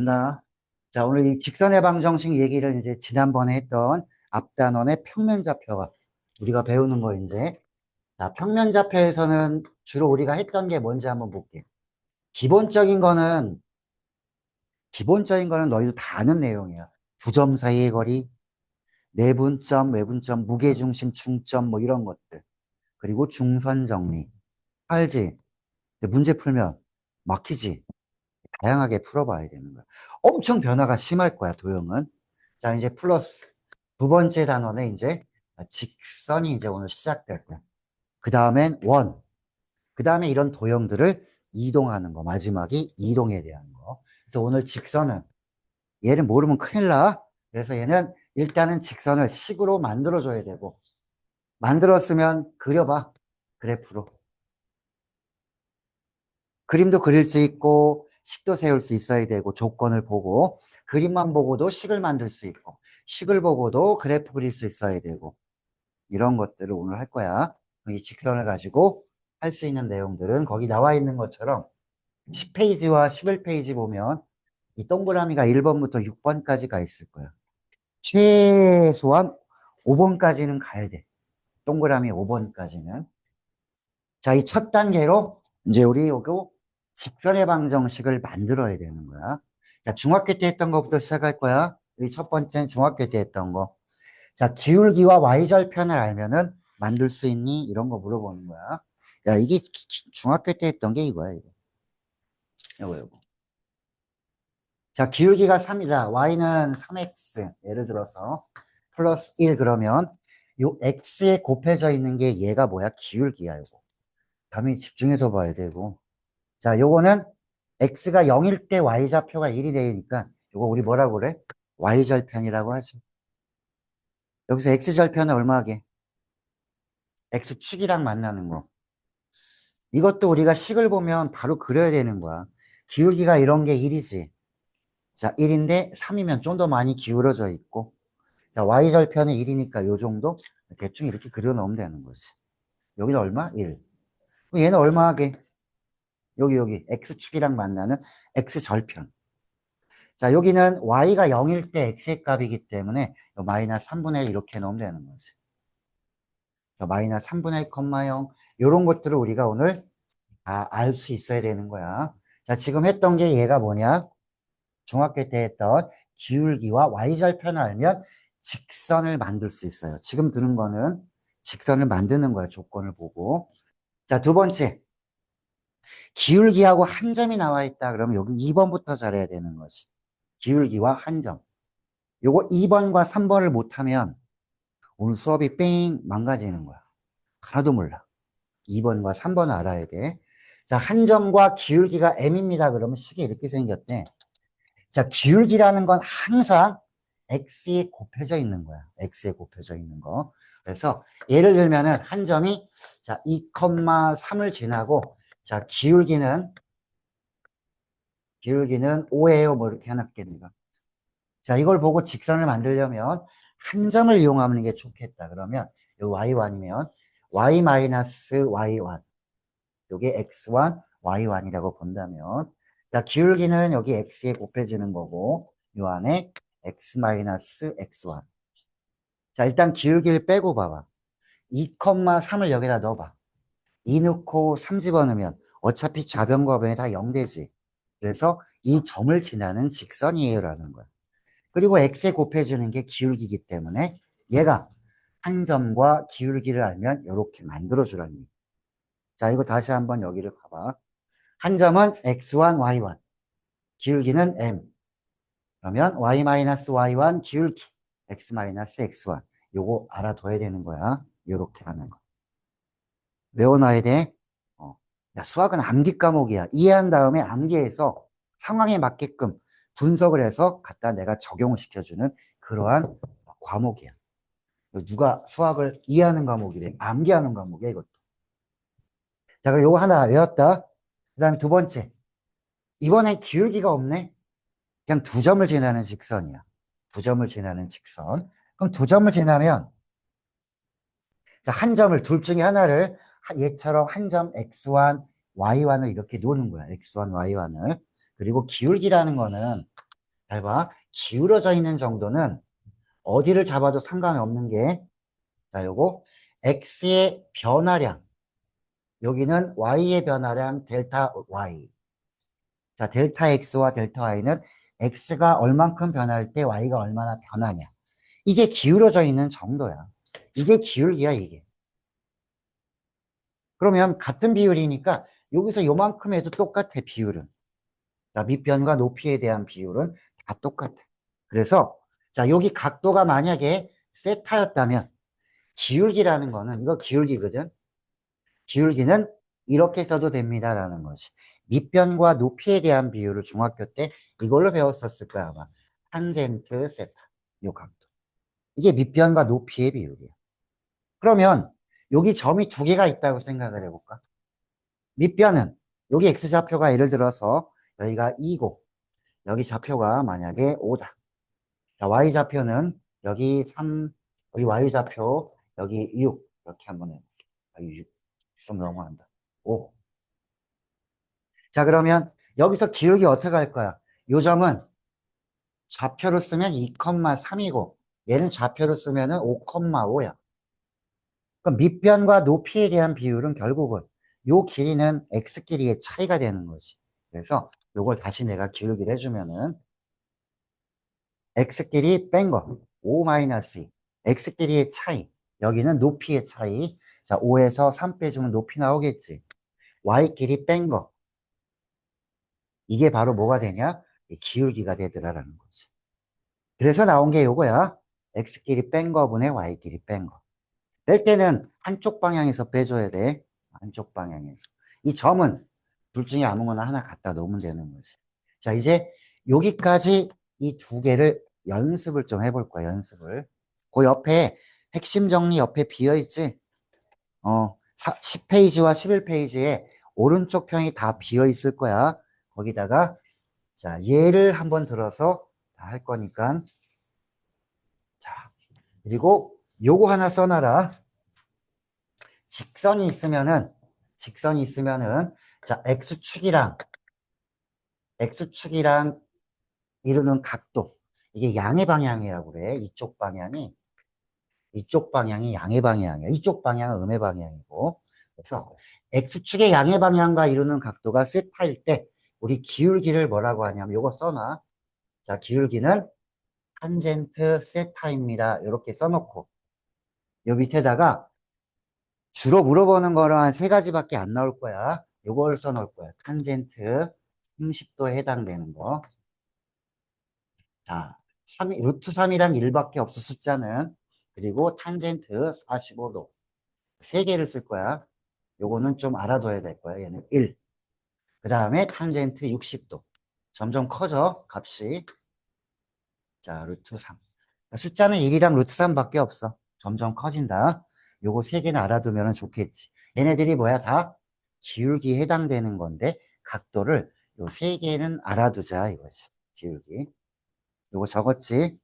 간다. 자, 오늘 이 직선의 방정식 얘기를 이제 지난번에 했던 앞단원의 평면좌표가 우리가 배우는 거 이제. 자, 평면좌표에서는 주로 우리가 했던 게 뭔지 한번 볼게. 기본적인 거는, 기본적인 거는 너희도 다 아는 내용이야. 두 점 사이의 거리, 내분점, 외분점, 무게중심, 중점 뭐 이런 것들. 그리고 중선 정리. 알지? 근데 문제 풀면 막히지? 다양하게 풀어봐야 되는 거야. 엄청 변화가 심할 거야, 도형은. 자, 이제 플러스. 두 번째 단원에 이제 직선이 이제 오늘 시작될 거야. 그 다음엔 원. 그 다음에 이런 도형들을 이동하는 거. 마지막이 이동에 대한 거. 그래서 오늘 직선은 얘를 모르면 큰일 나. 그래서 얘는 일단은 직선을 식으로 만들어줘야 되고, 만들었으면 그려봐. 그래프로. 그림도 그릴 수 있고 식도 세울 수 있어야 되고 조건을 보고 그림만 보고도 식을 만들 수 있고 식을 보고도 그래프 그릴 수 있어야 되고 이런 것들을 오늘 할 거야. 이 직선을 가지고 할 수 있는 내용들은 거기 나와 있는 것처럼 10페이지와 11페이지 보면 이 동그라미가 1번부터 6번까지 가 있을 거야. 최소한 5번까지는 가야 돼. 동그라미 5번까지는. 자, 이 첫 단계로 이제 우리 요거 직선의 방정식을 만들어야 되는 거야. 자, 중학교 때 했던 것부터 시작할 거야. 이 첫 번째는 중학교 때 했던 거. 자, 기울기와 y절편을 알면은 만들 수 있니? 이런 거 물어보는 거야. 야, 이게 중학교 때 했던 게 이거야, 이거. 요거. 자, 기울기가 3이다. y는 3x. 예를 들어서 플러스 1 그러면 요 x에 곱해져 있는 게 얘가 뭐야? 기울기야, 이거. 다음에 집중해서 봐야 되고. 자, 요거는 x가 0일 때 y좌표가 1이 되니까 요거 우리 뭐라고 그래? y절편이라고 하지. 여기서 x절편은 얼마게? x축이랑 만나는 거. 이것도 우리가 식을 보면 바로 그려야 되는 거야. 기울기가 이런 게 1이지. 자, 1인데 3이면 좀 더 많이 기울어져 있고. 자, y절편은 1이니까 요 정도? 대충 이렇게 그려 넣으면 되는 거지. 여기는 얼마? 1. 그럼 얘는 얼마게? 여기 x축이랑 만나는 x절편. 자, 여기는 y가 0일 때 x의 값이기 때문에 마이너스 3분의 1 이렇게 넣으면 되는 거지. 자, 마이너스 3분의 1, 0. 이런 것들을 우리가 오늘 알 수 있어야 되는 거야. 자, 지금 했던 게 얘가 뭐냐? 중학교 때 했던 기울기와 y절편을 알면 직선을 만들 수 있어요. 지금 들은 거는 직선을 만드는 거야. 조건을 보고. 자, 두 번째. 기울기하고 한 점이 나와 있다. 그러면 여기 2번부터 잘해야 되는 거지. 기울기와 한 점. 요거 2번과 3번을 못하면 오늘 수업이 뺑 망가지는 거야. 하나도 몰라. 2번과 3번을 알아야 돼. 자, 한 점과 기울기가 m입니다. 그러면 식이 이렇게 생겼대. 자, 기울기라는 건 항상 x에 곱해져 있는 거야. x에 곱해져 있는 거. 그래서 예를 들면은 한 점이 자, 2,3을 지나고 자, 기울기는 5예요. 뭐 이렇게 해놨게 내가. 자, 이걸 보고 직선을 만들려면 한 점을 이용하는 게 좋겠다. 그러면 이 y1이면 y-y1 요게 x1, y1이라고 본다면 자, 기울기는 여기 x에 곱해지는 거고 요 안에 x-x1 자, 일단 기울기를 빼고 봐봐. 2,3을 여기다 넣어봐. 2 넣고 3 집어넣으면 어차피 좌변과 변이 다 0 되지. 그래서 이 점을 지나는 직선이에요 라는 거야. 그리고 x에 곱해주는 게 기울기이기 때문에 얘가 한 점과 기울기를 알면 이렇게 만들어주라는 얘기. 자, 이거 다시 한번 여기를 봐봐. 한 점은 x1, y1. 기울기는 m. 그러면 y-y1 기울기 x-x1. 요거 알아둬야 되는 거야. 요렇게 하는 거. 외워놔야 돼. 야, 수학은 암기 과목이야. 이해한 다음에 암기해서 상황에 맞게끔 분석을 해서 갖다 내가 적용을 시켜주는 그러한 과목이야. 누가 수학을 이해하는 과목이래. 암기하는 과목이야, 이것도. 자, 그럼 요거 하나 외웠다. 그 다음에 두 번째. 이번엔 기울기가 없네. 그냥 두 점을 지나는 직선이야. 두 점을 지나는 직선. 그럼 두 점을 지나면, 자, 한 점을, 둘 중에 하나를 얘처럼 한 점 x1, y1을 이렇게 놓는 거야. x1, y1을. 그리고 기울기라는 거는 잘 봐. 기울어져 있는 정도는 어디를 잡아도 상관이 없는 게, 자, 요거, x의 변화량. 여기는 y의 변화량 델타 y. 자, 델타 x와 델타 y는 x가 얼만큼 변할 때 y가 얼마나 변하냐. 이게 기울어져 있는 정도야. 이게 기울기야, 이게. 그러면 같은 비율이니까 여기서 요만큼 해도 똑같아, 비율은. 자, 밑변과 높이에 대한 비율은 다 똑같아. 그래서, 자, 여기 각도가 만약에 세타였다면, 기울기라는 거는, 이거 기울기거든? 기울기는 이렇게 써도 됩니다라는 것이. 밑변과 높이에 대한 비율을 중학교 때 이걸로 배웠었을 거야, 아마. 탄젠트 세타. 요 각도. 이게 밑변과 높이의 비율이야. 그러면 여기 점이 두 개가 있다고 생각을 해볼까? 밑변은 여기 x좌표가 예를 들어서 여기가 2고 여기 좌표가 만약에 5다. 자, y좌표는 여기 3, 여기 y좌표 여기 6 이렇게 한번 해볼게. 6. 좀 넘어간다. 5. 자, 그러면 여기서 기울기 어떻게 할 거야? 요 점은 좌표로 쓰면 2,3이고 얘는 좌표로 쓰면 5,5야. 그럼 밑변과 높이에 대한 비율은 결국은 요 길이는 x 길이의 차이가 되는 거지. 그래서 요걸 다시 내가 기울기를 해주면은 x 길이 뺀 거, 5-2. x 길이의 차이. 여기는 높이의 차이. 자, 5에서 3 빼주면 높이 나오겠지. y 길이 뺀 거. 이게 바로 뭐가 되냐? 이 기울기가 되더라라는 거지. 그래서 나온 게 요거야. x 길이 뺀 거분의 y 길이 뺀 거. 뺄 때는 한쪽 방향에서 빼줘야 돼. 한쪽 방향에서. 이 점은 둘 중에 아무거나 하나 갖다 놓으면 되는 거지. 자, 이제 여기까지 이 두 개를 연습을 좀 해볼 거야, 연습을. 그 옆에 핵심 정리 옆에 비어있지? 10페이지와 11페이지에 오른쪽 편이 다 비어있을 거야. 거기다가, 자, 얘를 한번 들어서 다 할 거니까. 자, 그리고 요거 하나 써놔라. 직선이 있으면은, 직선이 있으면은, 자, X축이랑 이루는 각도. 이게 양의 방향이라고 그래. 이쪽 방향이 양의 방향이야. 이쪽 방향은 음의 방향이고. 그래서 X축의 양의 방향과 이루는 각도가 세타일 때, 우리 기울기를 뭐라고 하냐면, 요거 써놔. 자, 기울기는 탄젠트 세타입니다. 이렇게 써놓고, 요 밑에다가 주로 물어보는 거는 한 세 가지밖에 안 나올 거야. 요걸 써놓을 거야. 탄젠트 30도에 해당되는 거. 자, 루트 3이랑 1밖에 없어, 숫자는. 그리고 탄젠트 45도. 세 개를 쓸 거야. 요거는 좀 알아둬야 될 거야. 얘는 1. 그 다음에 탄젠트 60도. 점점 커져, 값이. 자, 루트 3. 숫자는 1이랑 루트 3밖에 없어. 점점 커진다. 요거 세 개는 알아두면 좋겠지. 얘네들이 뭐야? 다 기울기에 해당되는 건데, 각도를 요 세 개는 알아두자, 이거지. 기울기. 요거 적었지?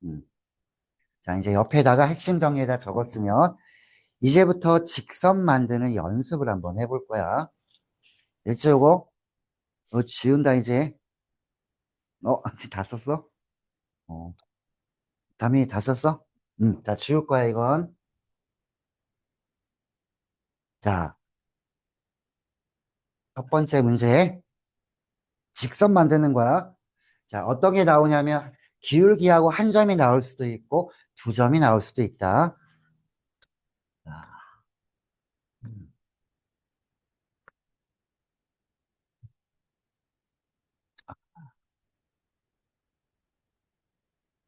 음. 자, 이제 옆에다가 핵심 정리에다 적었으면, 이제부터 직선 만드는 연습을 한번 해볼 거야. 됐죠, 요거? 지운다, 이제. 지금 다 썼어? 어, 담이 다 썼어? 자, 지울 거야, 이건. 자, 첫 번째 문제. 직선 만드는 거야. 자, 어떤 게 나오냐면, 기울기하고 한 점이 나올 수도 있고, 두 점이 나올 수도 있다. 자, 음,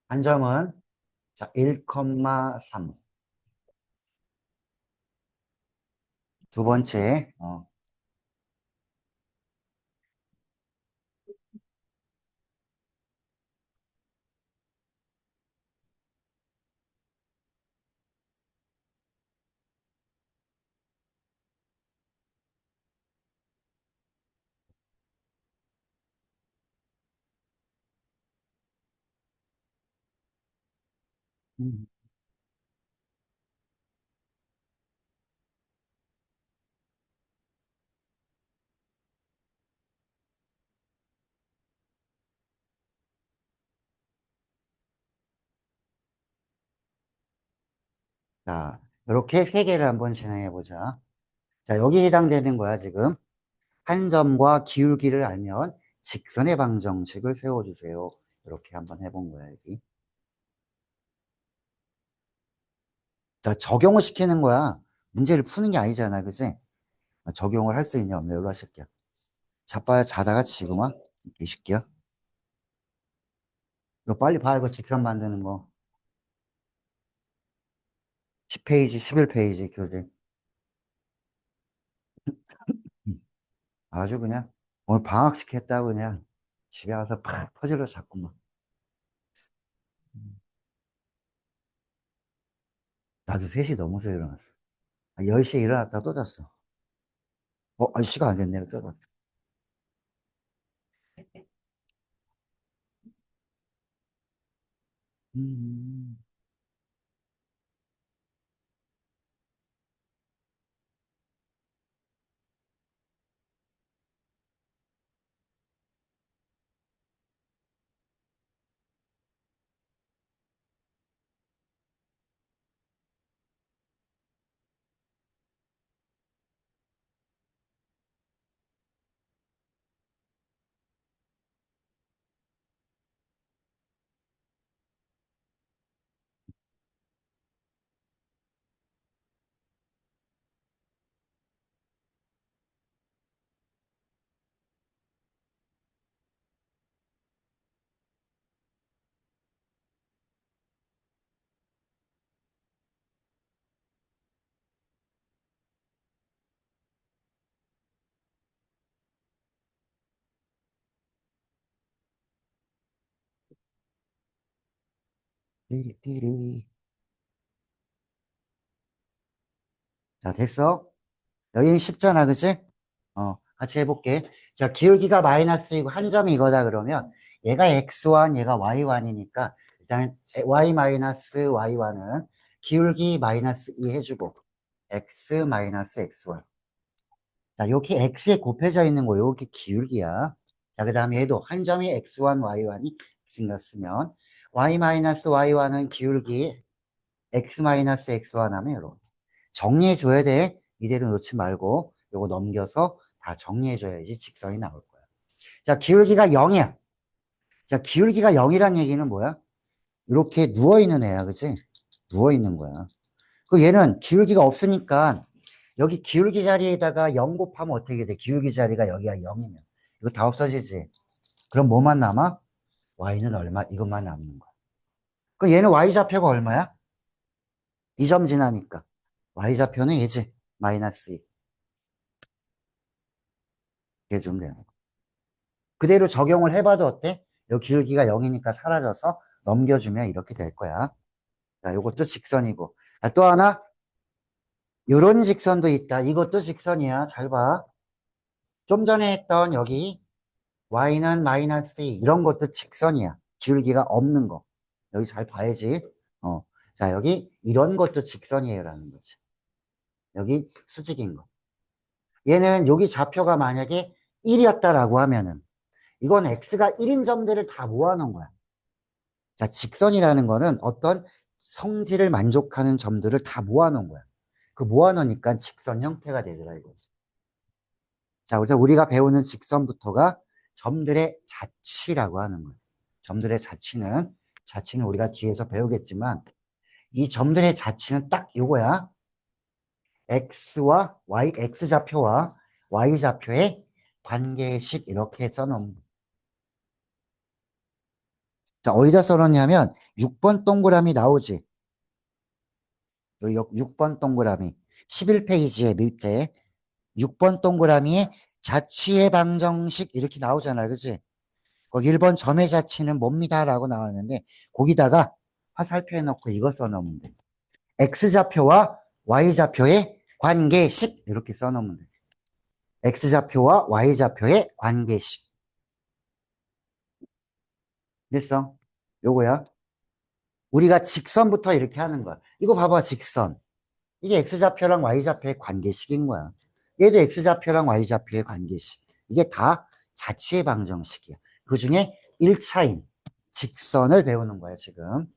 한 점은, 자, 1,3. 두 번째, 음, 자, 이렇게 세 개를 한번 진행해 보자. 자, 여기 해당되는 거야, 지금. 한 점과 기울기를 알면 직선의 방정식을 세워주세요. 이렇게 한번 해본 거야, 여기. 자, 적용을 시키는 거야. 문제를 푸는 게 아니잖아, 그지? 적용을 할 수 있냐, 없냐, 이걸로 하실게요. 자빠야 자다가 지금 와? 이 새끼야. 이거 빨리 봐, 이거 직선 만드는 거. 10페이지, 11페이지 교재. 아주 그냥, 오늘 방학식 했다고 그냥 집에 와서 팍 퍼즐을 잡고만. 나도 3시 넘어서 일어났어. 10시에 일어났다 또 잤어. 시간 안 됐네, 또 잤어. 음, 띠리띠리. 자, 됐어? 여기는 쉽잖아, 그치? 같이 해볼게. 자, 기울기가 마이너스이고 한 점이 이거다 그러면 얘가 x1, 얘가 y1이니까 일단 y 마이너스 y1은 기울기 마이너스 2 해주고 x 마이너스 x1. 자, 여기 x에 곱해져 있는 거 여기 기울기야. 자, 그 다음에 얘도 한 점이 x1, y1이 생겼으면 y 마이너스 y1은 기울기 x 마이너스 x1 하면 이렇게 정리해 줘야 돼. 이대로 놓지 말고 요거 넘겨서 다 정리해 줘야지 직선이 나올 거야. 자, 기울기가 0이야. 자, 기울기가 0이란 얘기는 뭐야? 이렇게 누워 있는 애야, 그치? 누워 있는 거야. 그 얘는 기울기가 없으니까 여기 기울기 자리에다가 0 곱하면 어떻게 돼? 기울기 자리가 여기가 0이면 이거 다 없어지지. 그럼 뭐만 남아? y는 얼마? 이것만 남는 거야. 그 얘는 y좌표가 얼마야? 2점 지나니까 y좌표는 얘지. 마이너스 2. 이게 좀 되는 거. 그대로 적용을 해봐도 어때? 여기 기울기가 0이니까 사라져서 넘겨주면 이렇게 될 거야. 자, 요것도 직선이고. 자, 또 하나, 요런 직선도 있다. 이것도 직선이야. 잘 봐. 좀 전에 했던 여기 y는 마이너스 2 이런 것도 직선이야. 기울기가 없는 거. 여기 잘 봐야지. 어. 자, 여기 이런 것도 직선이에요라는 거지. 여기 수직인 거. 얘는 여기 좌표가 만약에 1이었다라고 하면은 이건 x가 1인 점들을 다 모아놓은 거야. 자, 직선이라는 거는 어떤 성질을 만족하는 점들을 다 모아놓은 거야. 그 모아놓으니까 직선 형태가 되더라 이거지. 자, 그래서 우리가 배우는 직선부터가 점들의 자취라고 하는 거야. 점들의 자취는 우리가 뒤에서 배우겠지만 이 점들의 자취는 딱 요거야. x와 y, x좌표와 y좌표의 관계식 이렇게 써놓은 거야. 자, 어디다 써놓냐면 6번 동그라미 나오지. 여기 6번 동그라미 11페이지에 밑에 6번 동그라미에 자취의 방정식 이렇게 나오잖아, 그치? 거기 1번 점의 자취는 뭡니다 라고 나왔는데 거기다가 화살표 해놓고 이거 써놓으면 돼. x좌표와 y좌표의 관계식 이렇게 써놓으면 돼. x좌표와 y좌표의 관계식. 됐어? 요거야. 우리가 직선부터 이렇게 하는 거야. 이거 봐봐, 직선. 이게 x좌표랑 y좌표의 관계식인 거야. 얘도 x좌표랑 y좌표의 관계식. 이게 다 자취의 방정식이야. 그 중에 1차인 직선을 배우는 거야, 지금.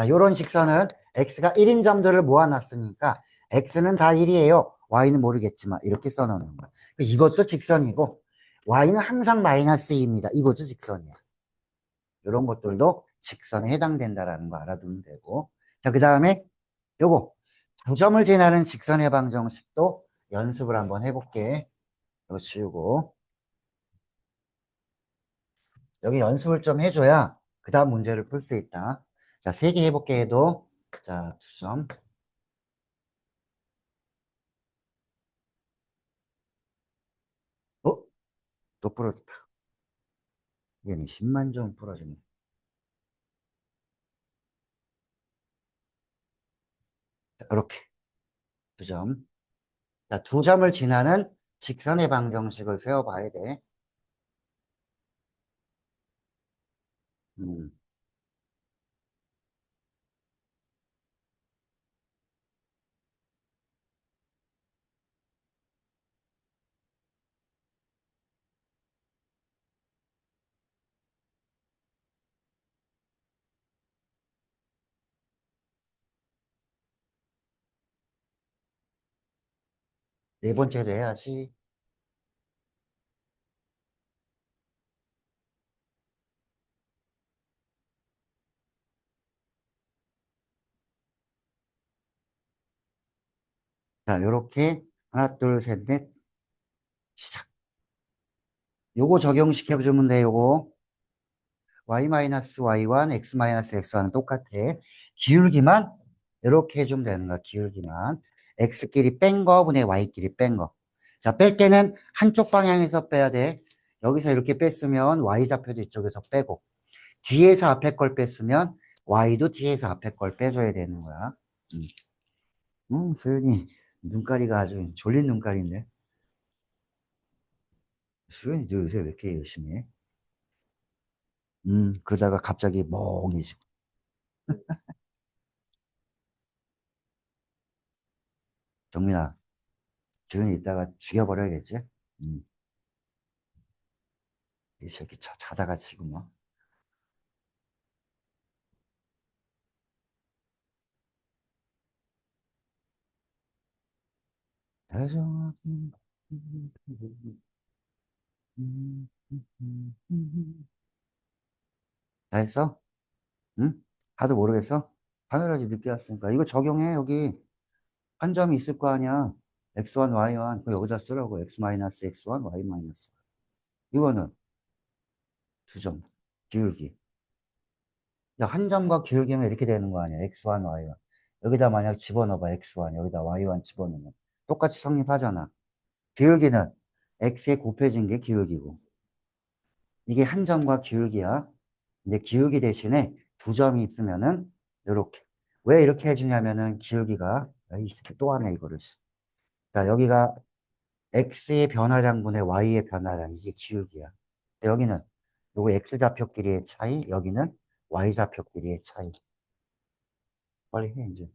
요런 직선은 x가 1인 점들을 모아놨으니까 x는 다 1이에요. y는 모르겠지만 이렇게 써놓는 거야. 이것도 직선이고 y는 항상 마이너스 2입니다. 이것도 직선이야. 이런 것들도 직선에 해당된다라는 거 알아두면 되고. 자, 그 다음에 요거 두 점을 지나는 직선의 방정식도 연습을 한번 해볼게. 이거 지우고 여기 연습을 좀 해줘야 그 다음 문제를 풀 수 있다. 자, 세 개 해볼게 해도 자, 두 점. 어? 또 부러졌다. 얘는 10만 점 부러지네. 이렇게 두 점. 자, 두 점을 지나는 직선의 방정식을 세워봐야 돼. 음, 네 번째도 해야지. 자, 요렇게 하나, 둘, 셋, 넷, 시작. 요거 적용시켜주면 돼, 요거. y-y1, x-x1은 똑같아. 기울기만 이렇게 해주면 되는 거야, 기울기만. x끼리 뺀 거분의 y끼리 뺀 거. 자, 뺄 때는 한쪽 방향에서 빼야 돼. 여기서 이렇게 뺐으면 y좌표도 이쪽에서 빼고, 뒤에서 앞에 걸 뺐으면 y도 뒤에서 앞에 걸 빼줘야 되는 거야. 소연이 눈가리가 아주 졸린 눈가리인데. 소연이 너 요새 왜 이렇게 열심히 해? 그러다가 갑자기 멍해지고. 정민아, 지금 이따가 죽여버려야겠지? 음, 이 새끼 자다가 지금 뭐. 다정하게. 다 했어? 응? 하도 모르겠어? 하늘아지 늦게 왔으니까. 이거 적용해, 여기. 한 점이 있을 거 아니야. x1, y1. 그거 여기다 쓰라고. x-x1, y-. 이거는 두 점. 기울기. 야, 한 점과 기울기면 이렇게 되는 거 아니야. x1, y1. 여기다 만약 집어넣어봐. x1. 여기다 y1 집어넣으면. 똑같이 성립하잖아. 기울기는 x에 곱해진 게 기울기고. 이게 한 점과 기울기야. 근데 기울기 대신에 두 점이 있으면은 이렇게. 왜 이렇게 해주냐면은 기울기가 이 새끼 또 하네 이거를. 자, 여기가 x의 변화량분의 y의 변화량 이게 기울기야. 여기는 요거 x 좌표끼리의 차이, 여기는 y 좌표끼리의 차이. 빨리 해 이제.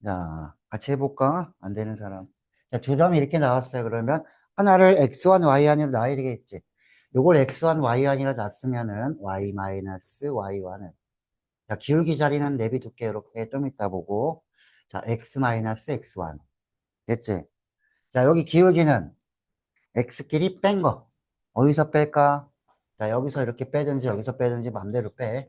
자, 같이 해볼까? 안 되는 사람. 자, 두 점이 이렇게 나왔어요. 그러면 하나를 x1, y1으로 놔야 되겠지. 요걸 x1, y1이라 놨으면은 y-y1은 자, 기울기 자리는 내비둘게. 이렇게 좀 이따 보고. 자, x-x1. 됐지? 자, 여기 기울기는 x끼리 뺀 거. 어디서 뺄까? 자, 여기서 이렇게 빼든지 여기서 빼든지 맘대로 빼.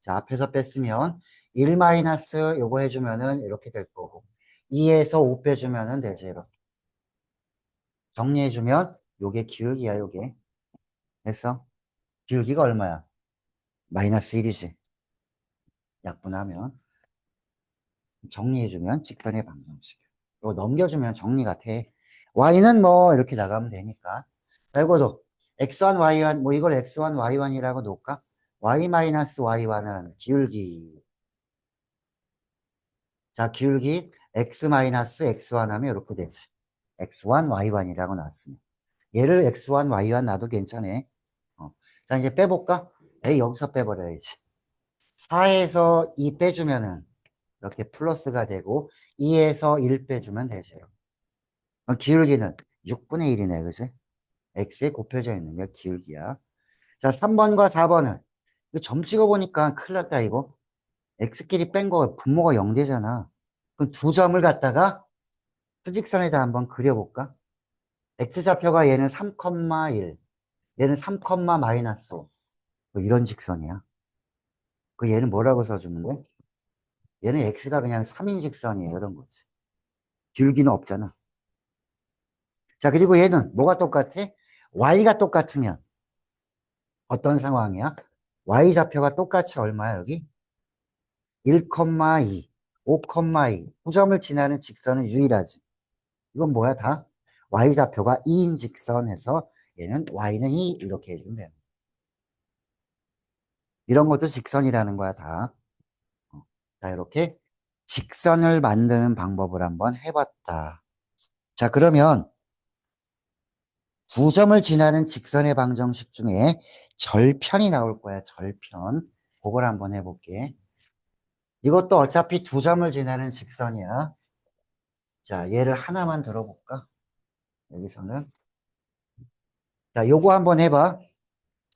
자, 앞에서 뺐으면 1 마이너스 요거 해주면은 이렇게 될 거고. 2에서 5 빼주면은 되지. 이렇게. 정리해주면 요게 기울기야, 요게. 됐어? 기울기가 얼마야? 마이너스 1이지. 약분하면. 정리해주면 직선의 방정식. 이거 넘겨주면 정리가 돼. y는 뭐 이렇게 나가면 되니까. 자, 이거도 x1, y1, 뭐 이걸 x1, y1이라고 놓을까? y-y1은 기울기. 자, 기울기 x-x1 하면 이렇게 되지. x1, y1이라고 놨으면. 얘를 x1, y1 놔도 괜찮아. 자, 이제 빼볼까? 에이, 여기서 빼버려야지. 4에서 2 빼주면은 이렇게 플러스가 되고 2에서 1 빼주면 되죠. 기울기는 6분의 1이네, 그지? x에 곱해져 있는 게 기울기야. 자, 3번과 4번은 이거 점 찍어보니까 큰일 났다, 이거. x끼리 뺀 거 분모가 0되잖아. 그럼 두 점을 갖다가 수직선에다 한번 그려볼까? x좌표가 얘는 3,1, 얘는 3, 마이너스 5. 뭐 이런 직선이야. 그 얘는 뭐라고 써주면 돼? 얘는 x가 그냥 3인 직선이에요. 이런 거지. 기울기는 없잖아. 자, 그리고 얘는 뭐가 똑같아? y가 똑같으면 어떤 상황이야? y좌표가 똑같이 얼마야, 여기? 1,2, 5,2. 9점을 지나는 직선은 유일하지. 이건 뭐야, 다? y좌표가 2인 직선에서 얘는 y는 2 이렇게 해주면 돼요. 이런 것도 직선이라는 거야, 다. 자, 이렇게 직선을 만드는 방법을 한번 해봤다. 자, 그러면 9점을 지나는 직선의 방정식 중에 절편이 나올 거야, 절편. 그걸 한번 해볼게. 이것도 어차피 2점을 지나는 직선이야. 자, 얘를 하나만 들어볼까? 여기서는. 자, 요거 한번 해봐.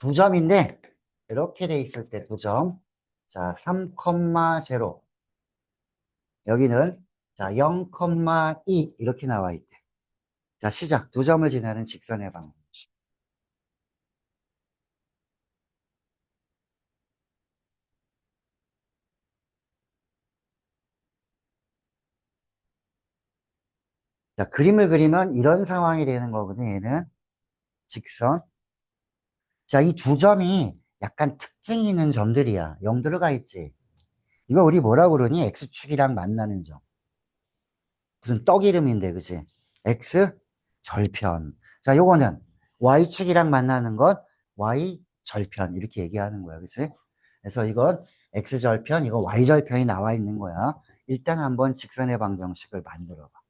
2점인데, 이렇게 돼 있을 때 2점. 자, 3,0. 여기는, 자, 0,2 이렇게 나와 있대. 자, 시작. 2점을 지나는 직선의 방정식. 자, 그림을 그리면 이런 상황이 되는 거거든, 얘는. 직선. 자, 이 2점이 약간 특징이 있는 점들이야. 0 들어가 있지. 이거 우리 뭐라 그러니? X축이랑 만나는 점. 무슨 떡 이름인데, 그치? X 절편. 자, 요거는 Y축이랑 만나는 것, Y 절편. 이렇게 얘기하는 거야, 그치? 그래서 이건 X 절편, 이거 Y 절편이 나와 있는 거야. 일단 한번 직선의 방정식을 만들어 봐.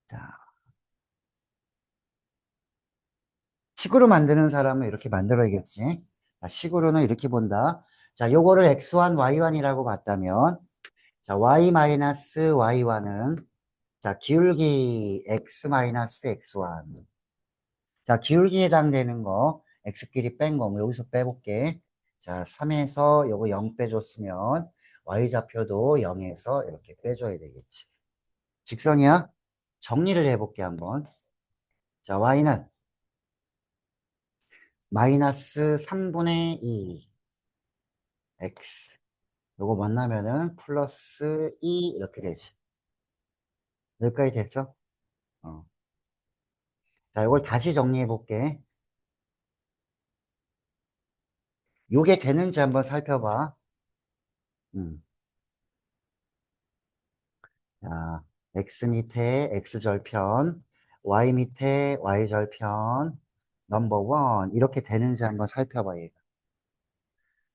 자, 식으로 만드는 사람은 이렇게 만들어야겠지. 자, 식으로는 이렇게 본다. 자, 요거를 X1, Y1이라고 봤다면, 자, Y-Y1은, 자, 기울기 X-X1. 자, 기울기에 해당되는 거, X끼리 뺀 거, 뭐 여기서 빼볼게. 자, 3에서 요거 0 빼줬으면, Y좌표도 0에서 이렇게 빼줘야 되겠지. 직선이야? 정리를 해볼게, 한번. 자, Y는 마이너스 3분의 2, X. 요거 만나면은 플러스 2 이렇게 되지. 여기까지 됐어? 어. 자, 이걸 다시 정리해 볼게. 요게 되는지 한번 살펴봐. 음. 자, X 밑에 X절편, Y 밑에 Y절편, 넘버 원. 이렇게 되는지 한번 살펴봐, 얘가.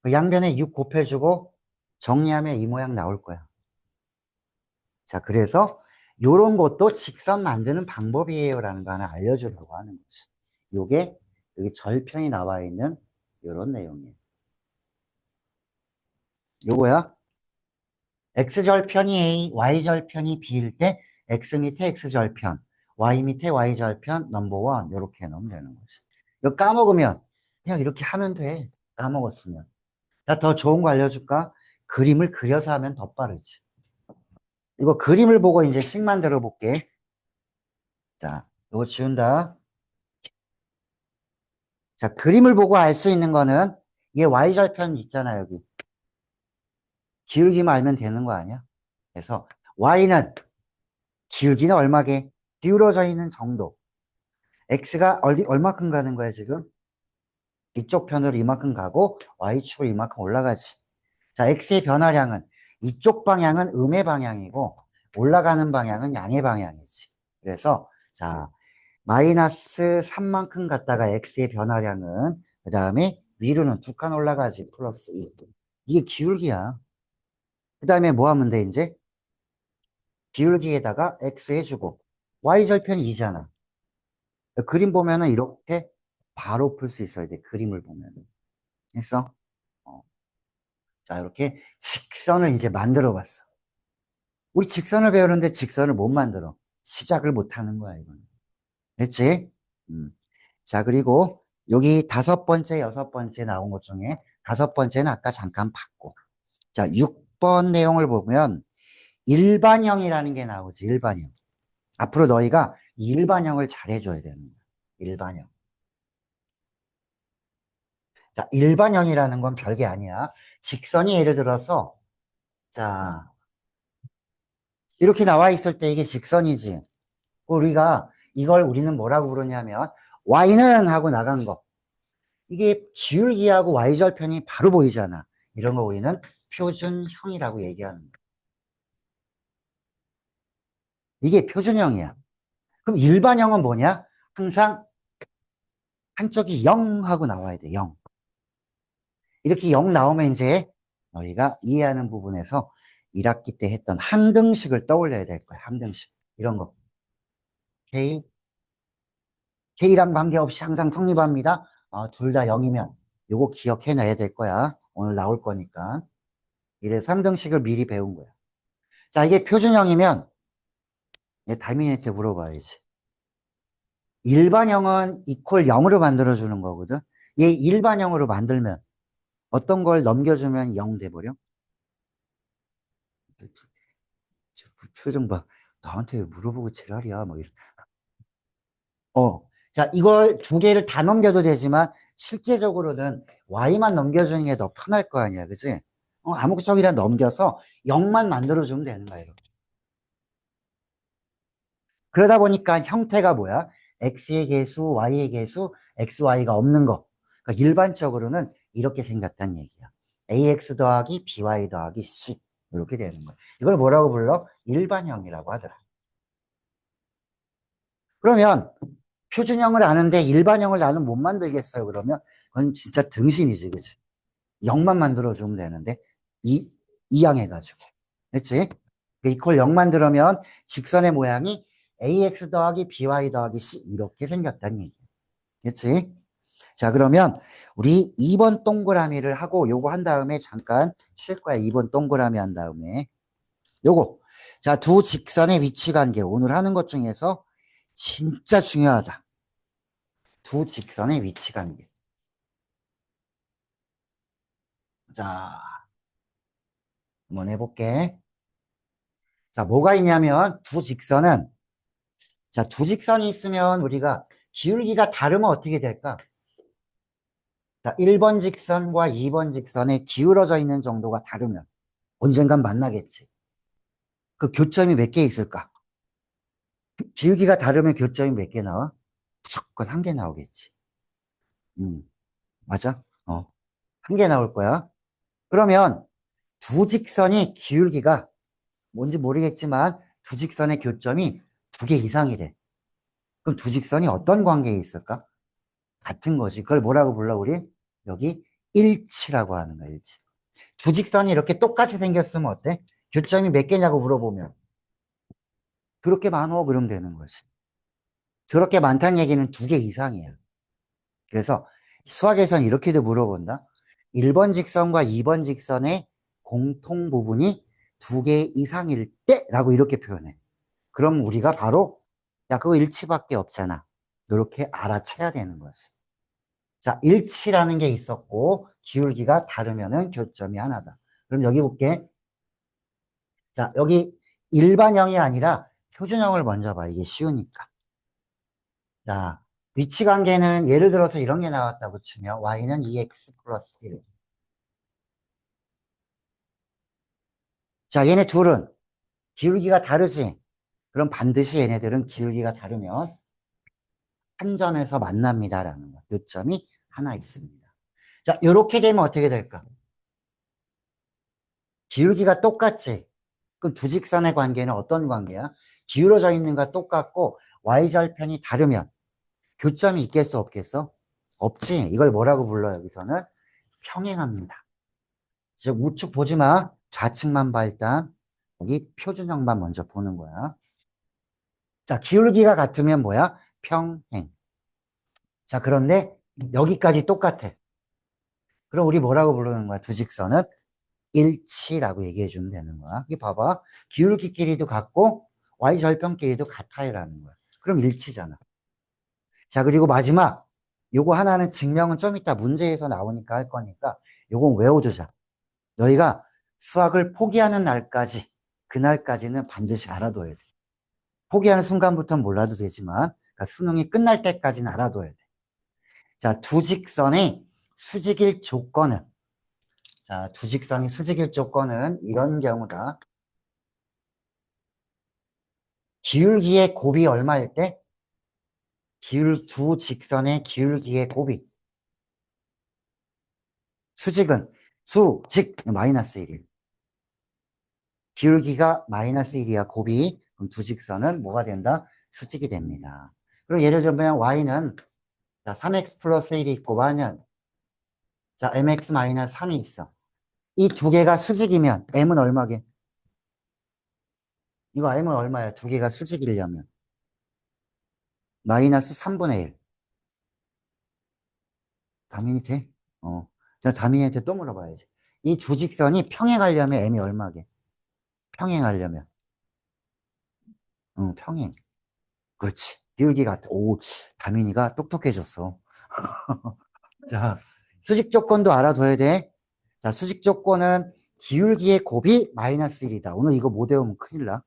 그 양변에 6 곱해주고 정리하면 이 모양 나올 거야. 자, 그래서 요런 것도 직선 만드는 방법이에요. 라는 거 하나 알려주려고 하는 거지. 요게 여기 절편이 나와 있는 요런 내용이에요. 요거야. X절편이 A, Y절편이 B일 때 X 밑에 X절편, Y 밑에 Y절편, 넘버 원 이렇게 넣으면 되는 거지. 이거 까먹으면 그냥 이렇게 하면 돼. 까먹었으면. 자, 더 좋은 거 알려줄까? 그림을 그려서 하면 더 빠르지. 이거 그림을 보고 이제 식 만들어 볼게. 자, 이거 지운다. 자, 그림을 보고 알 수 있는 거는 이게 Y절편 있잖아, 여기. 기울기만 알면 되는 거 아니야? 그래서 Y는 기울기는 얼마게? 기울어져 있는 정도. X가 얼마큼 가는 거야, 지금? 이쪽 편으로 이만큼 가고, Y축으로 이만큼 올라가지. 자, X의 변화량은, 이쪽 방향은 음의 방향이고, 올라가는 방향은 양의 방향이지. 그래서, 자, 마이너스 3만큼 갔다가 X의 변화량은, 그 다음에 위로는 2칸 올라가지, 플러스 2. 이게 기울기야. 그 다음에 뭐 하면 돼, 이제? 기울기에다가 X 해주고, Y절편이 2잖아. 그림 보면은 이렇게 바로 풀 수 있어야 돼. 그림을 보면은. 했어? 어. 자, 이렇게 직선을 이제 만들어 봤어. 우리 직선을 배우는데 직선을 못 만들어. 시작을 못 하는 거야, 이건. 됐지? 음. 자, 그리고 여기 다섯 번째, 여섯 번째 나온 것 중에 다섯 번째는 아까 잠깐 봤고. 자, 6번 내용을 보면 일반형이라는 게 나오지, 일반형. 앞으로 너희가 이 일반형을 잘해줘야 되는 거야. 일반형. 자, 일반형이라는 건 별게 아니야. 직선이 예를 들어서, 자, 이렇게 나와 있을 때 이게 직선이지. 우리가 이걸 우리는 뭐라고 부르냐면, y는 하고 나간 거. 이게 기울기하고 y절편이 바로 보이잖아. 이런 거 우리는 표준형이라고 얘기하는 거야. 이게 표준형이야. 그럼 일반형은 뭐냐? 항상 한쪽이 0 하고 나와야 돼, 0. 이렇게 0 나오면 이제 너희가 이해하는 부분에서 1학기 때 했던 항등식을 떠올려야 될 거야, 항등식. 이런 거. K, K랑 관계없이 항상 성립합니다. 둘 다 0이면 요거 기억해놔야 될 거야. 오늘 나올 거니까. 이래서 항등식을 미리 배운 거야. 자, 이게 표준형이면 내 다민이한테 물어봐야지. 일반형은 이퀄 0으로 만들어주는 거거든. 얘 일반형으로 만들면 어떤 걸 넘겨주면 0 돼버려? 표정 봐. 나한테 물어보고 지랄이야. 뭐 이런. 자, 이걸 두 개를 다 넘겨도 되지만 실제적으로는 Y만 넘겨주는 게 더 편할 거 아니야. 그치? 아무쪽이나 넘겨서 0만 만들어주면 되는 거야. 이렇게. 그러다 보니까 형태가 뭐야? X의 개수, Y의 개수, XY가 없는 거. 그러니까 일반적으로는 이렇게 생겼다는 얘기야. AX 더하기 BY 더하기 C. 이렇게 되는 거야. 이걸 뭐라고 불러? 일반형이라고 하더라. 그러면 표준형을 아는데 일반형을 나는 못 만들겠어요. 그러면 그건 진짜 등신이지, 그치? 0만 만들어주면 되는데 이항해가지고, 그치? 이퀄 0 만들면 직선의 모양이 ax 더하기 by 더하기 c 이렇게 생겼다는 얘기, 그치? 자, 그러면 우리 2번 동그라미를 하고 요거 한 다음에 잠깐 쉴 거야. 2번 동그라미 한 다음에 요거. 자, 두 직선의 위치 관계 오늘 하는 것 중에서 진짜 중요하다. 두 직선의 위치 관계. 자, 한번 해볼게. 자, 뭐가 있냐면 두 직선은, 자, 두 직선이 있으면 우리가 기울기가 다르면 어떻게 될까? 자, 1번 직선과 2번 직선에 기울어져 있는 정도가 다르면 언젠간 만나겠지. 그 교점이 몇 개 있을까? 기울기가 다르면 교점이 몇 개 나와? 무조건 한 개 나오겠지. 맞아? 한 개 나올 거야. 그러면 두 직선이 기울기가 뭔지 모르겠지만 두 직선의 교점이 두 개 이상이래. 그럼 두 직선이 어떤 관계에 있을까? 같은 거지. 그걸 뭐라고 불러, 우리? 여기 일치라고 하는 거야, 일치. 두 직선이 이렇게 똑같이 생겼으면 어때? 교점이 몇 개냐고 물어보면 그렇게 많어, 그러면 되는 거지. 그렇게 많다는 얘기는 두 개 이상이야. 그래서 수학에서는 이렇게도 물어본다. 1번 직선과 2번 직선의 공통 부분이 두 개 이상일 때라고 이렇게 표현해. 그럼 우리가 바로 야, 그거 일치밖에 없잖아. 이렇게 알아채야 되는 거지. 자, 일치라는 게 있었고 기울기가 다르면은 교점이 하나다. 그럼 여기 볼게. 자, 여기 일반형이 아니라 표준형을 먼저 봐. 이게 쉬우니까. 자, 위치 관계는 예를 들어서 이런 게 나왔다고 치면 y는 2x 플러스 1. 자, 얘네 둘은 기울기가 다르지? 그럼 반드시 얘네들은 기울기가 다르면 한 점에서 만납니다라는 거. 교점이 하나 있습니다. 자, 이렇게 되면 어떻게 될까? 기울기가 똑같지? 그럼 두 직선의 관계는 어떤 관계야? 기울어져 있는 거 똑같고 y절편이 다르면 교점이 있겠어 없겠어? 없지. 이걸 뭐라고 불러요? 여기서는 평행합니다. 즉 우측 보지 마. 좌측만 봐 일단. 여기 표준형만 먼저 보는 거야. 자, 기울기가 같으면 뭐야? 평행. 자, 그런데 여기까지 똑같아. 그럼 우리 뭐라고 부르는 거야? 두 직선은 일치라고 얘기해 주면 되는 거야. 여기 봐봐. 기울기끼리도 같고 y 절편 길이도 같아요라는 거야. 그럼 일치잖아. 자, 그리고 마지막 요거 하나는 증명은 좀 이따 문제에서 나오니까 할 거니까 요건 외워두자. 너희가 수학을 포기하는 날까지 그날까지는 반드시 알아둬야 돼. 포기하는 순간부터는 몰라도 되지만 그러니까 수능이 끝날 때까지는 알아둬야 돼. 자, 두 직선의 수직일 조건은 자, 두 직선이 수직일 조건은 이런 경우다. 기울기의 곱이 얼마일 때? 두 직선의 기울기의 곱이. 수직은 수직 마이너스 1이. 기울기가 마이너스 1이야 곱이. 그럼 두 직선은 뭐가 된다? 수직이 됩니다. 그리고 예를 들면 y는 자, 3x 플러스 1이 있고 y는 자, mx 마이너스 3이 있어. 이 두 개가 수직이면 m은 얼마게? 이거 m은 얼마야? 두 개가 수직이려면 마이너스 3분의 1. 당연히 돼? 자, 다민이한테 또 물어봐야지. 이 두 직선이 평행하려면 m이 얼마게? 평행하려면. 응, 평행. 그렇지. 기울기 같아. 오, 다민이가 똑똑해졌어. 자, 수직 조건도 알아둬야 돼. 자, 수직 조건은 기울기의 곱이 마이너스 1이다. 오늘 이거 못 외우면 큰일 나.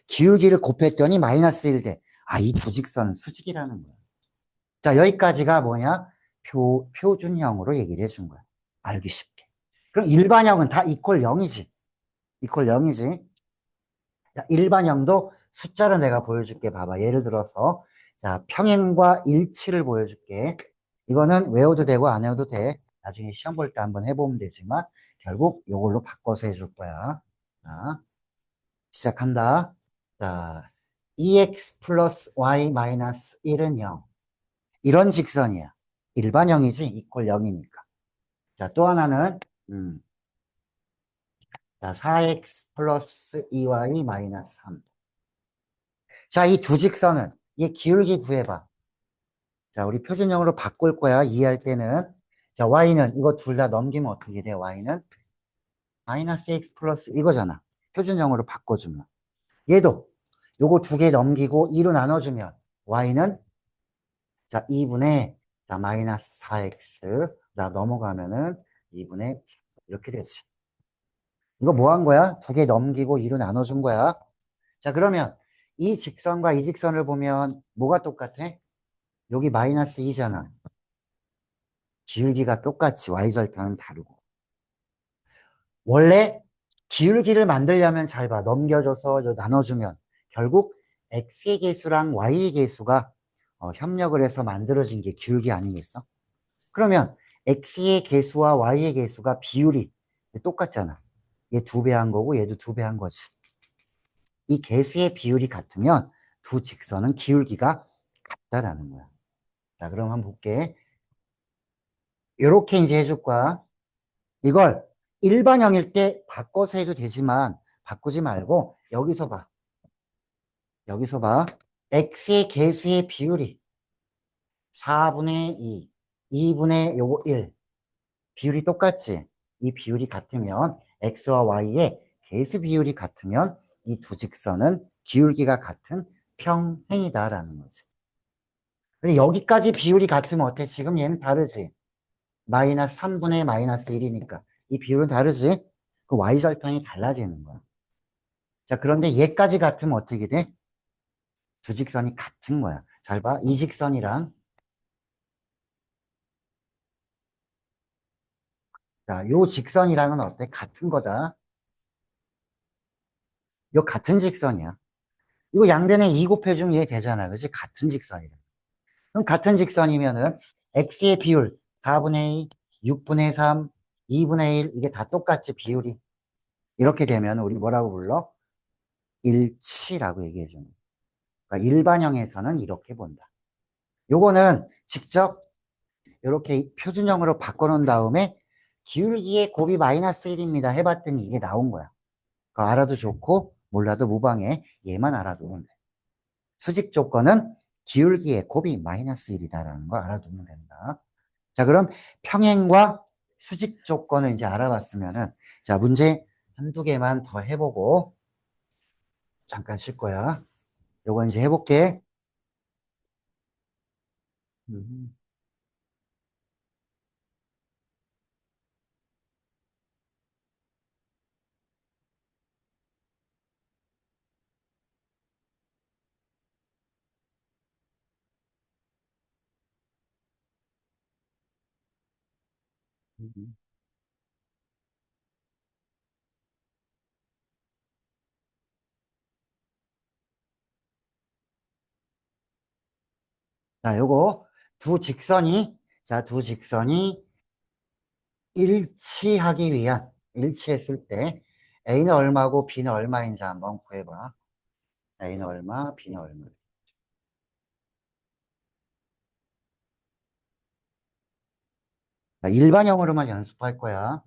기울기를 곱했더니 마이너스 1 돼. 아, 이 두 직선은 수직이라는 거야. 자, 여기까지가 뭐냐? 표준형으로 얘기를 해준 거야. 알기 쉽게. 그럼 일반형은 다 이퀄 0이지. 이퀄 0이지. 자, 일반형도 숫자를 내가 보여줄게. 봐봐. 예를 들어서, 자, 평행과 일치를 보여줄게. 이거는 외워도 되고 안 외워도 돼. 나중에 시험 볼 때 한번 해보면 되지만, 결국 이걸로 바꿔서 해줄 거야. 자, 시작한다. 자, 2x 플러스 y 마이너스 1은 0. 이런 직선이야. 일반형이지. 이퀄 0이니까. 자, 또 하나는, 자, 4x 플러스 2y 마이너스 3. 자, 이 두 직선은, 이 기울기 구해봐. 자, 우리 표준형으로 바꿀 거야. 이해할 때는. 자, y는, 이거 둘 다 넘기면 어떻게 돼? y는 마이너스 x 플러스 이거잖아. 표준형으로 바꿔주면. 얘도, 요거 두 개 넘기고 2로 나눠주면, y는, 자, 2분의, 자, 마이너스 4x. 자, 넘어가면은 2분의 4. 이렇게 되지. 이거 뭐 한 거야? 두 개 넘기고 2로 나눠준 거야. 자, 그러면 이 직선과 이 직선을 보면 뭐가 똑같아? 여기 마이너스 2잖아. 기울기가 똑같지. y절편은 다르고. 원래 기울기를 만들려면 잘 봐. 넘겨줘서 나눠주면 결국 x의 계수랑 y의 계수가 협력을 해서 만들어진 게 기울기 아니겠어? 그러면 x의 계수와 y의 계수가 비율이 똑같잖아. 얘 두 배 한 거고 얘도 두 배 한 거지. 이 계수의 비율이 같으면 두 직선은 기울기가 같다라는 거야. 자, 그럼 한번 볼게. 요렇게 이제 해줄 거야. 이걸 일반형일 때 바꿔서 해도 되지만 바꾸지 말고 여기서 봐. 여기서 봐. x의 계수의 비율이 4분의 2, 2분의 요거 1. 비율이 똑같지? 이 비율이 같으면 x와 y의 계수 비율이 같으면 이 두 직선은 기울기가 같은 평행이다라는 거지. 근데 여기까지 비율이 같으면 어때? 지금 얘는 다르지? 마이너스 3분의 마이너스 1이니까. 이 비율은 다르지? 그 y절편이 달라지는 거야. 자, 그런데 얘까지 같으면 어떻게 돼? 두 직선이 같은 거야. 잘 봐. 이 직선이랑, 자, 요 직선이랑은 어때? 같은 거다. 요 같은 직선이야. 이거 양변에 2 곱해주면 얘 되잖아. 그치? 같은 직선이다. 그럼 같은 직선이면은 x의 비율 4분의 2, 6분의 3, 2분의 1 이게 다 똑같지 비율이. 이렇게 되면 우리 뭐라고 불러? 일치라고 얘기해 주는 거야. 그러니까 일반형에서는 이렇게 본다. 요거는 직접 이렇게 표준형으로 바꿔놓은 다음에 기울기의 곱이 마이너스 1입니다. 해봤더니 이게 나온 거야. 그거 알아도 좋고 몰라도 무방해. 얘만 알아두면 돼. 수직 조건은 기울기의 곱이 마이너스 1이다라는 거 알아두면 된다. 자, 그럼 평행과 수직 조건을 이제 알아봤으면은 자, 문제 한두 개만 더 해보고 잠깐 쉴 거야. 요거 이제 해볼게. 음, 음. 자, 요거 두 직선이 일치했을 때 A는 얼마고 B는 얼마인지 한번 구해봐. A는 얼마, B는 얼마. 자, 일반형으로만 연습할 거야.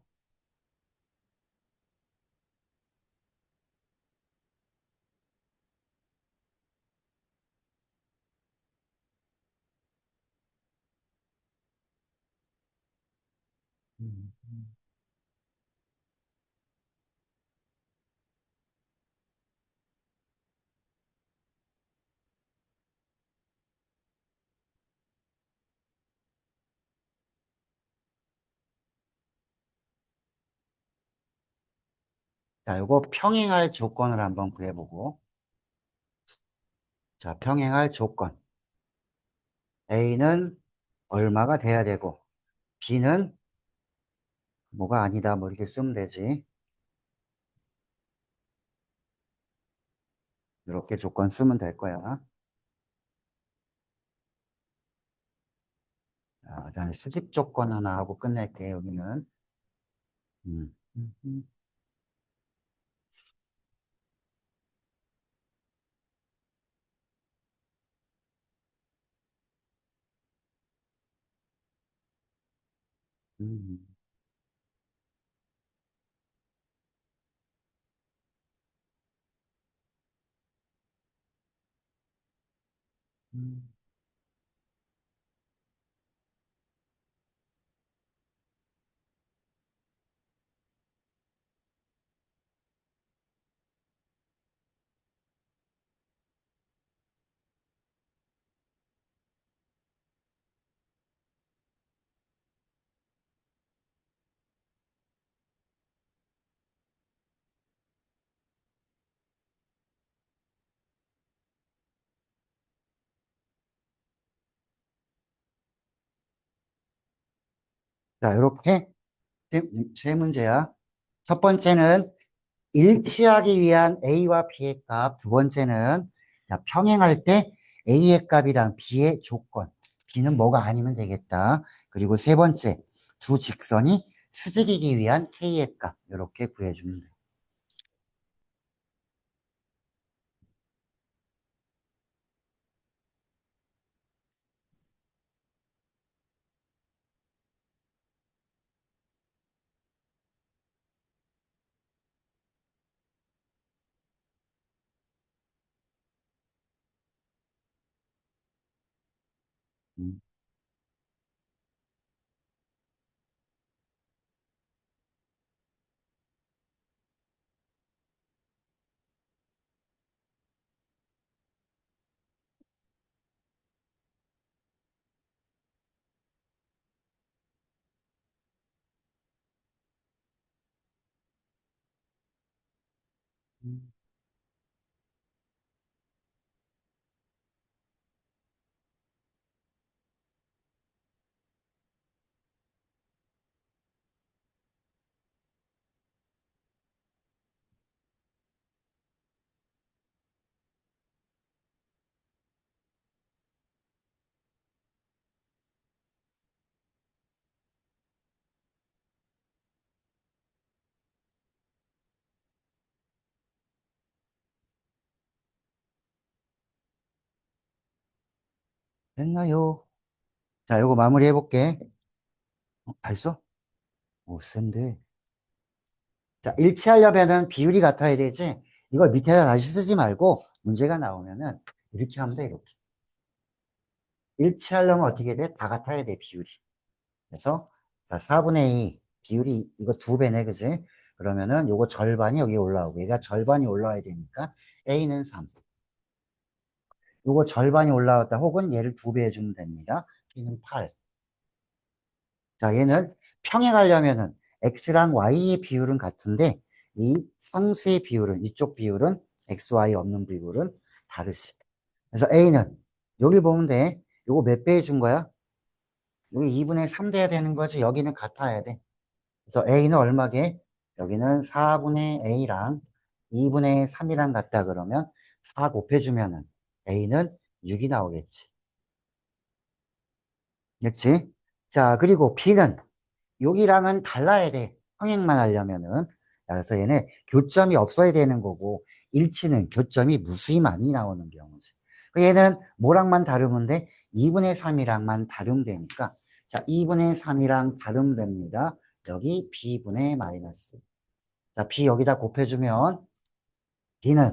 음. 자, 요거 평행할 조건을 한번 구해보고. 자, 평행할 조건. A는 얼마가 돼야 되고, B는 뭐가 아니다. 뭐 이렇게 쓰면 되지. 이렇게 조건 쓰면 될 거야. 자, 그다음에 수직 조건 하나 하고 끝낼게, 여기는. 음. 음, 음, 음, 음, 자, 이렇게 세 문제야. 첫 번째는 일치하기 위한 A와 B의 값. 두 번째는 자, 평행할 때 A의 값이랑 B의 조건. B는 뭐가 아니면 되겠다. 그리고 세 번째, 두 직선이 수직이기 위한 K의 값. 이렇게 구해주면 돼. 음, 음. 됐나요? 자, 요거 마무리 해볼게. 다 했어? 오, 센데. 자, 일치하려면은 비율이 같아야 되지. 이걸 밑에다 다시 쓰지 말고 문제가 나오면은 이렇게 하면 돼, 이렇게. 일치하려면 어떻게 돼? 다 같아야 돼, 비율이. 그래서 자, 4분의 2 비율이 이거 두 배네, 그지? 그러면은 요거 절반이 여기 올라오고 얘가 절반이 올라와야 되니까 A는 3. 요거 절반이 올라왔다 혹은 얘를 2배 해주면 됩니다. B는 8. 자, 얘는 평행하려면은 X랑 Y의 비율은 같은데 이 상수의 비율은 이쪽 비율은 X, Y 없는 비율은 다르시. 그래서 A는 여기 보면 돼. 요거 몇 배 해준 거야? 여기 2분의 3 돼야 되는 거지. 여기는 같아야 돼. 그래서 A는 얼마게? 여기는 4분의 A랑 2분의 3이랑 같다 그러면 4 곱해주면은 A는 6이 나오겠지. 그렇지? 자, 그리고 B는 여기랑은 달라야 돼. 평행만 하려면은. 그래서 얘네 교점이 없어야 되는 거고 일치는 교점이 무수히 많이 나오는 경우지. 얘는 뭐랑만 다르면 돼? 2분의 3이랑만 다르면 되니까 자, 2분의 3이랑 다르면 됩니다. 여기 B분의 마이너스. 자, B 여기다 곱해주면 B는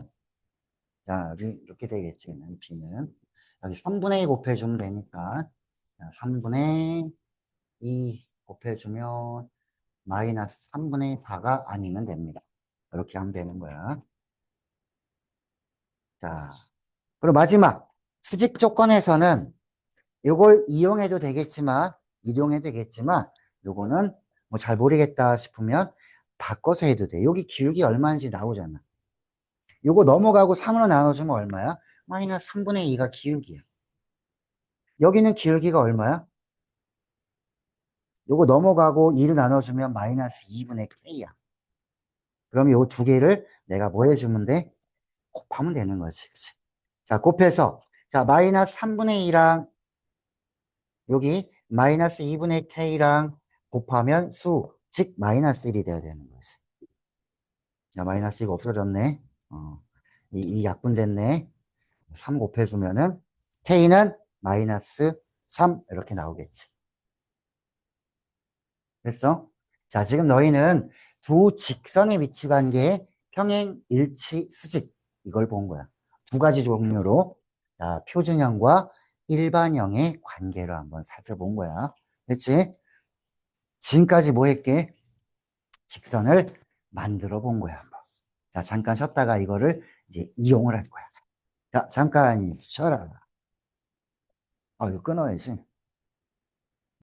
자, 여기 이렇게 되겠지. B는 여기 3분의 2 곱해주면 되니까 자, 3분의 2 곱해주면 마이너스 3분의 4가 아니면 됩니다. 이렇게 하면 되는 거야. 자, 그리고 마지막 수직 조건에서는 이걸 이용해도 되겠지만 요거는 뭐 잘 모르겠다 싶으면 바꿔서 해도 돼. 여기 기울기 얼마인지 나오잖아. 요거 넘어가고 3으로 나눠주면 얼마야? 마이너스 3분의 2가 기울기야. 여기는 기울기가 얼마야? 요거 넘어가고 2를 나눠주면 마이너스 2분의 K야. 그럼 요 두 개를 내가 뭐 해주면 돼? 곱하면 되는 거지. 그치? 자, 곱해서 자, 마이너스 3분의 2랑 여기 마이너스 2분의 K랑 곱하면 수, 즉 마이너스 1이 돼야 되는 거지. 야, 마이너스 2가 없어졌네. 이 약분 됐네. 3 곱해주면은 K는 마이너스 3 이렇게 나오겠지. 됐어? 자, 지금 너희는 두 직선의 위치 관계, 평행, 일치, 수직 이걸 본 거야. 두 가지 종류로 자, 표준형과 일반형의 관계를 한번 살펴본 거야. 그렇지? 지금까지 뭐 했게? 직선을 만들어 본 거야. 한번. 자, 잠깐 쉬었다가 이거를 이제 이용을 할 거야. 자, 잠깐 쉬어라. 이거 끊어야지.